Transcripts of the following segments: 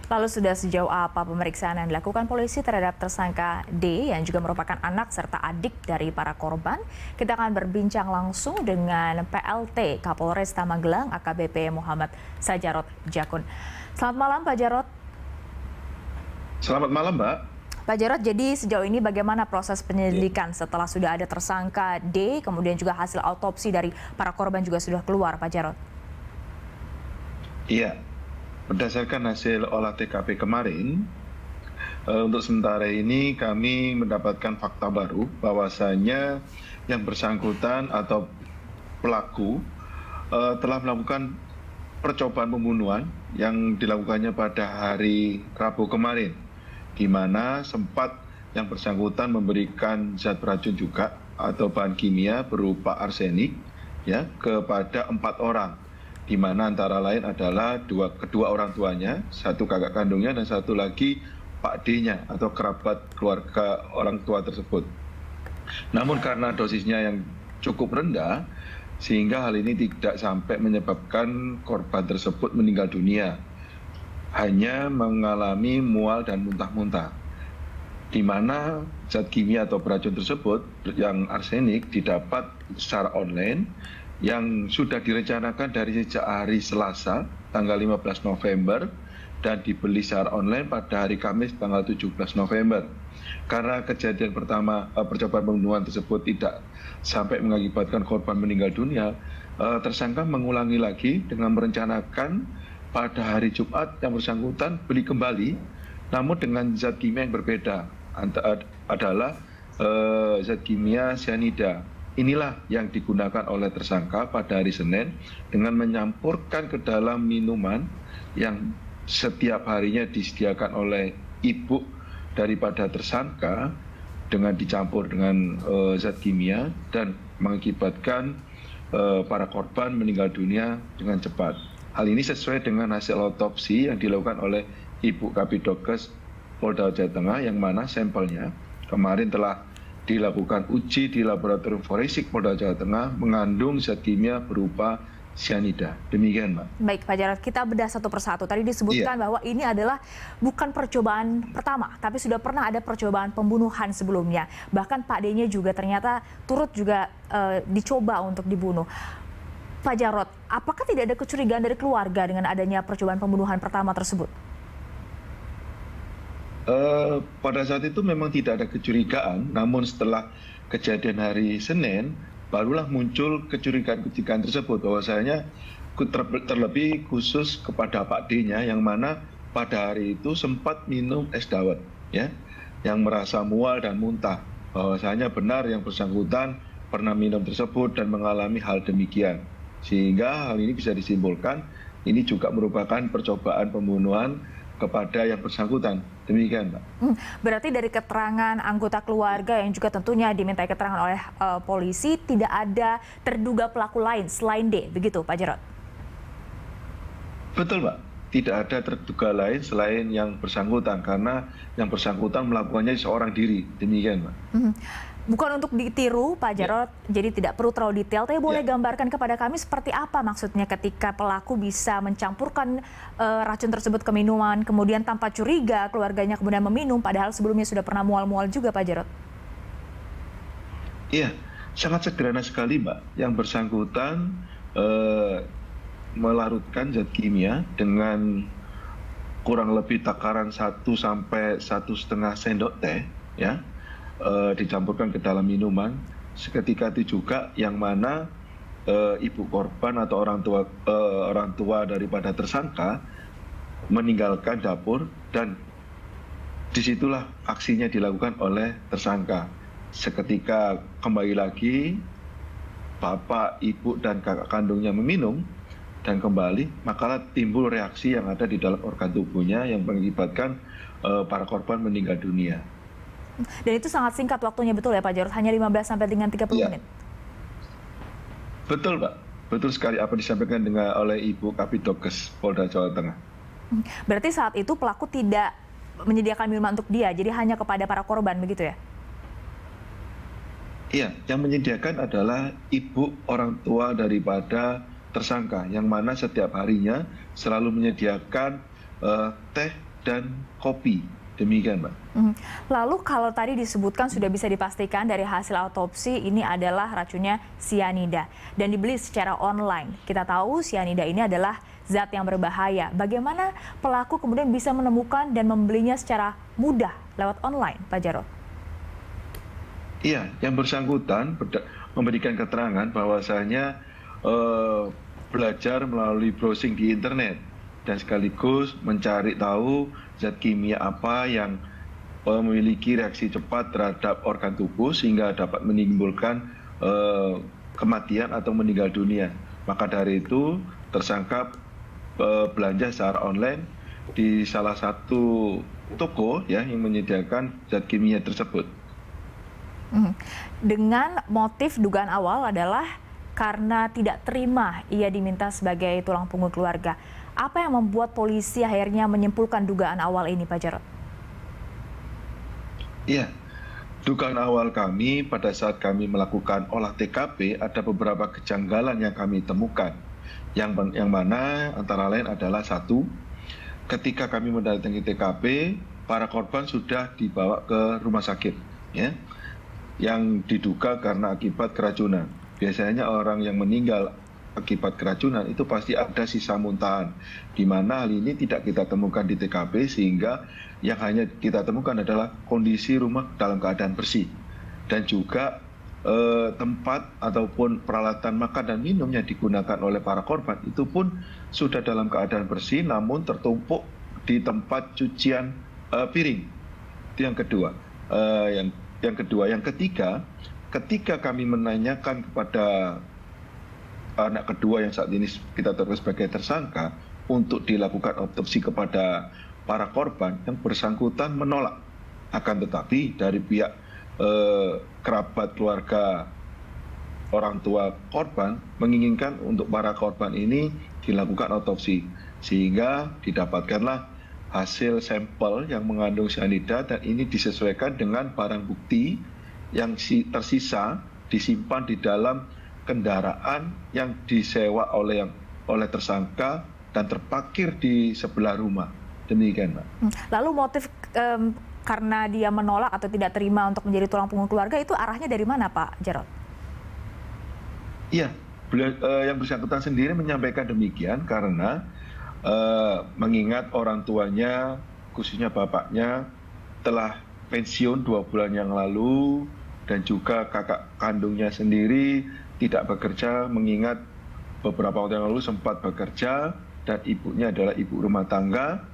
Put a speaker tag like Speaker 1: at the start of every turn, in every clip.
Speaker 1: Lalu sudah sejauh apa pemeriksaan yang dilakukan polisi terhadap tersangka D yang juga merupakan anak serta adik dari para korban? Kita akan berbincang langsung dengan PLT Kapolresta Magelang AKBP Muhammad Sajarot Jakun. Selamat malam Pak Jarot.
Speaker 2: Selamat malam, Mbak.
Speaker 1: Pak Jarot, jadi sejauh ini bagaimana proses penyelidikan setelah sudah ada tersangka D, kemudian juga hasil autopsi dari para korban juga sudah keluar, Pak Jarot?
Speaker 2: Iya, berdasarkan hasil olah TKP kemarin, untuk sementara ini kami mendapatkan fakta baru bahwasanya yang bersangkutan atau pelaku telah melakukan percobaan pembunuhan yang dilakukannya pada hari Rabu kemarin, di mana sempat yang bersangkutan memberikan zat beracun juga atau bahan kimia berupa arsenik ya kepada 4 orang, di mana antara lain adalah kedua orang tuanya, satu kakak kandungnya dan satu lagi Pak D-nya atau kerabat keluarga orang tua tersebut. Namun karena dosisnya yang cukup rendah, sehingga hal ini tidak sampai menyebabkan korban tersebut meninggal dunia, hanya mengalami mual dan muntah-muntah, di mana zat kimia atau beracun tersebut yang arsenik didapat secara online yang sudah direncanakan dari sejak hari Selasa tanggal 15 November dan dibeli secara online pada hari Kamis tanggal 17 November. Karena kejadian pertama percobaan pembunuhan tersebut tidak sampai mengakibatkan korban meninggal dunia, tersangka mengulangi lagi dengan merencanakan pada hari Jumat yang bersangkutan beli kembali, namun dengan zat kimia yang berbeda, adalah zat kimia cyanida. Inilah yang digunakan oleh tersangka pada hari Senin dengan menyampurkan ke dalam minuman yang setiap harinya disediakan oleh ibu daripada tersangka dengan dicampur dengan zat kimia dan mengakibatkan para korban meninggal dunia dengan cepat. Hal ini sesuai dengan hasil autopsi yang dilakukan oleh Ibu Kapidokes Polda Jawa Tengah, yang mana sampelnya kemarin telah dilakukan uji di laboratorium forensik Polda Jawa Tengah mengandung zat kimia berupa cyanida. Demikian, Mbak.
Speaker 1: Baik, Pak Jarot, kita bedah satu persatu. Tadi disebutkan bahwa ini adalah bukan percobaan pertama, tapi sudah pernah ada percobaan pembunuhan sebelumnya. Bahkan Pak D-nya juga ternyata turut juga dicoba untuk dibunuh. Pak Jarot, apakah tidak ada kecurigaan dari keluarga dengan adanya percobaan pembunuhan pertama tersebut?
Speaker 2: Pada saat itu memang tidak ada kecurigaan, namun setelah kejadian hari Senin, barulah muncul kecurigaan-kecurigaan tersebut, bahwasanya terlebih khusus kepada Pak D-nya, yang mana pada hari itu sempat minum es dawet, ya, yang merasa mual dan muntah. Bahwasanya benar yang bersangkutan pernah minum tersebut dan mengalami hal demikian. Sehingga hal ini bisa disimpulkan ini juga merupakan percobaan pembunuhan kepada yang bersangkutan. Demikian, Mbak.
Speaker 1: Berarti dari keterangan anggota keluarga yang juga tentunya dimintai keterangan oleh polisi, tidak ada terduga pelaku lain selain D, begitu Pak Jarot?
Speaker 2: Betul, Mbak. Tidak ada terduga lain selain yang bersangkutan, karena yang bersangkutan melakukannya seorang diri. Demikian, Mbak.
Speaker 1: Bukan untuk ditiru, Pak Jarot, jadi tidak perlu terlalu detail, tapi boleh gambarkan kepada kami seperti apa maksudnya ketika pelaku bisa mencampurkan racun tersebut ke minuman, kemudian tanpa curiga keluarganya kemudian meminum, padahal sebelumnya sudah pernah mual-mual juga, Pak Jarot?
Speaker 2: Iya, sangat sederhana sekali, Mbak. Yang bersangkutan melarutkan zat kimia dengan kurang lebih takaran 1 sampai 1,5 sendok teh, ya, dicampurkan ke dalam minuman. Seketika itu juga yang mana ibu korban atau orang tua daripada tersangka meninggalkan dapur, dan disitulah aksinya dilakukan oleh tersangka. Seketika kembali lagi bapak, ibu dan kakak kandungnya meminum dan kembali, maka timbul reaksi yang ada di dalam organ tubuhnya yang mengakibatkan para korban meninggal dunia.
Speaker 1: Dan itu sangat singkat waktunya, betul ya Pak Jarot? Hanya 15 sampai dengan 30 menit?
Speaker 2: Betul, Pak. Betul sekali apa disampaikan oleh Ibu Kapidokes Polda Jawa Tengah.
Speaker 1: Berarti saat itu pelaku tidak menyediakan minuman untuk dia, jadi hanya kepada para korban, begitu ya?
Speaker 2: Iya, yang menyediakan adalah ibu orang tua daripada tersangka, yang mana setiap harinya selalu menyediakan teh dan kopi. Demikian, Mbak.
Speaker 1: Lalu kalau tadi disebutkan sudah bisa dipastikan dari hasil autopsi ini adalah racunnya sianida dan dibeli secara online. Kita tahu sianida ini adalah zat yang berbahaya. Bagaimana pelaku kemudian bisa menemukan dan membelinya secara mudah lewat online, Pak Jarod?
Speaker 2: Iya, yang bersangkutan memberikan keterangan bahwasanya belajar melalui browsing di internet dan sekaligus mencari tahu zat kimia apa yang memiliki reaksi cepat terhadap organ tubuh sehingga dapat menimbulkan kematian atau meninggal dunia. Maka dari itu tersangka belanja secara online di salah satu toko ya yang menyediakan zat kimia tersebut.
Speaker 1: Dengan motif dugaan awal adalah karena tidak terima ia diminta sebagai tulang punggung keluarga. Apa yang membuat polisi akhirnya menyimpulkan dugaan awal ini, Pak Jarod?
Speaker 2: Iya, dugaan awal kami pada saat kami melakukan olah TKP ada beberapa kejanggalan yang kami temukan. Yang mana antara lain adalah satu, ketika kami mendatangi TKP, para korban sudah dibawa ke rumah sakit, ya, yang diduga karena akibat keracunan. Biasanya orang yang meninggal akibat keracunan itu pasti ada sisa muntahan, di mana hal ini tidak kita temukan di TKP sehingga yang hanya kita temukan adalah kondisi rumah dalam keadaan bersih dan juga tempat ataupun peralatan makan dan minum yang digunakan oleh para korban itu pun sudah dalam keadaan bersih namun tertumpuk di tempat cucian piring. Itu yang kedua. Yang ketiga, ketika kami menanyakan kepada anak kedua yang saat ini kita tetapkan sebagai tersangka untuk dilakukan otopsi kepada para korban, yang bersangkutan menolak. Akan tetapi dari pihak kerabat keluarga orang tua korban menginginkan untuk para korban ini dilakukan otopsi sehingga didapatkanlah hasil sampel yang mengandung cyanida dan ini disesuaikan dengan barang bukti yang tersisa disimpan di dalam kendaraan yang disewa oleh tersangka dan terparkir di sebelah rumah. Demikian, Pak.
Speaker 1: Lalu motif karena dia menolak atau tidak terima untuk menjadi tulang punggung keluarga itu arahnya dari mana, Pak Jarod?
Speaker 2: Iya, yang bersangkutan sendiri menyampaikan demikian karena mengingat orang tuanya, khususnya bapaknya, telah pensiun 2 bulan yang lalu dan juga kakak kandungnya sendiri tidak bekerja mengingat beberapa waktu yang lalu sempat bekerja dan ibunya adalah ibu rumah tangga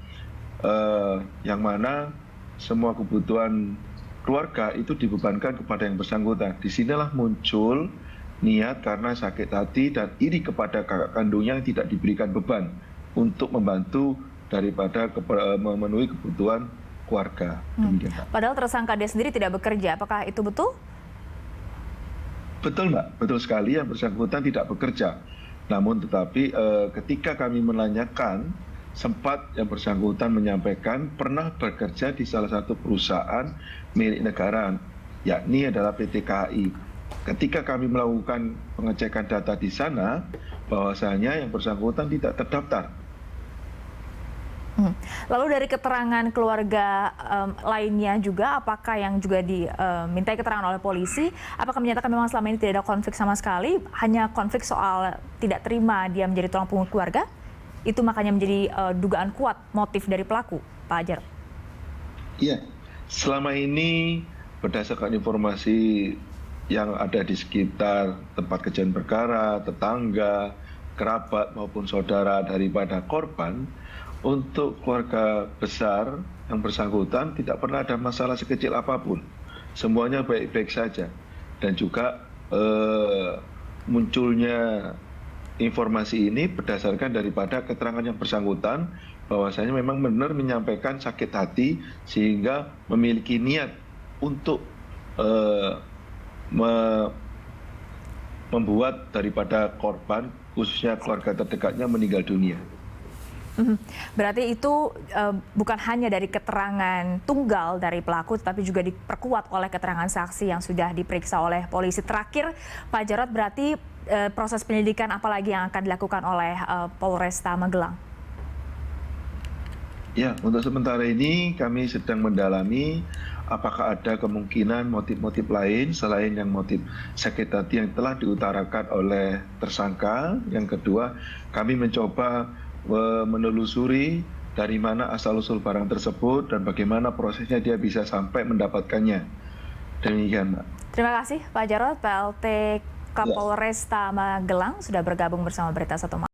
Speaker 2: yang mana semua kebutuhan keluarga itu dibebankan kepada yang bersangkutan. Disinilah muncul niat karena sakit hati dan iri kepada kakak kandungnya yang tidak diberikan beban untuk membantu daripada memenuhi kebutuhan keluarga.
Speaker 1: Padahal tersangka dia sendiri tidak bekerja, apakah itu betul?
Speaker 2: Betul, Mbak, betul sekali yang bersangkutan tidak bekerja. Namun tetapi ketika kami menanyakan, sempat yang bersangkutan menyampaikan pernah bekerja di salah satu perusahaan milik negara, yakni adalah PT KAI. Ketika kami melakukan pengecekan data di sana, bahwasanya yang bersangkutan tidak terdaftar.
Speaker 1: Lalu dari keterangan keluarga lainnya juga, apakah yang juga dimintai keterangan oleh polisi, apakah menyatakan memang selama ini tidak ada konflik sama sekali, hanya konflik soal tidak terima dia menjadi tulang punggung keluarga? Itu makanya menjadi dugaan kuat motif dari pelaku, Pak Jarod?
Speaker 2: Iya, selama ini berdasarkan informasi yang ada di sekitar tempat kejadian perkara, tetangga, kerabat maupun saudara daripada korban, untuk keluarga besar yang bersangkutan tidak pernah ada masalah sekecil apapun. Semuanya baik-baik saja. Dan juga munculnya informasi ini berdasarkan daripada keterangan yang bersangkutan bahwasanya memang benar menyampaikan sakit hati sehingga memiliki niat untuk membuat daripada korban khususnya keluarga terdekatnya meninggal dunia.
Speaker 1: Berarti itu bukan hanya dari keterangan tunggal dari pelaku, tapi juga diperkuat oleh keterangan saksi yang sudah diperiksa oleh polisi. Terakhir, Pak Jarod, berarti proses penyelidikan apa lagi yang akan dilakukan oleh Polresta Magelang?
Speaker 2: Ya, untuk sementara ini kami sedang mendalami apakah ada kemungkinan motif-motif lain selain yang motif sakit hati yang telah diutarakan oleh tersangka. Yang kedua, kami mencoba menelusuri dari mana asal-usul barang tersebut dan bagaimana prosesnya dia bisa sampai mendapatkannya. Demikian, Mbak.
Speaker 1: Terima kasih Pak Jarod, PLT Kapolresta Magelang sudah bergabung bersama Berita Satu Malam.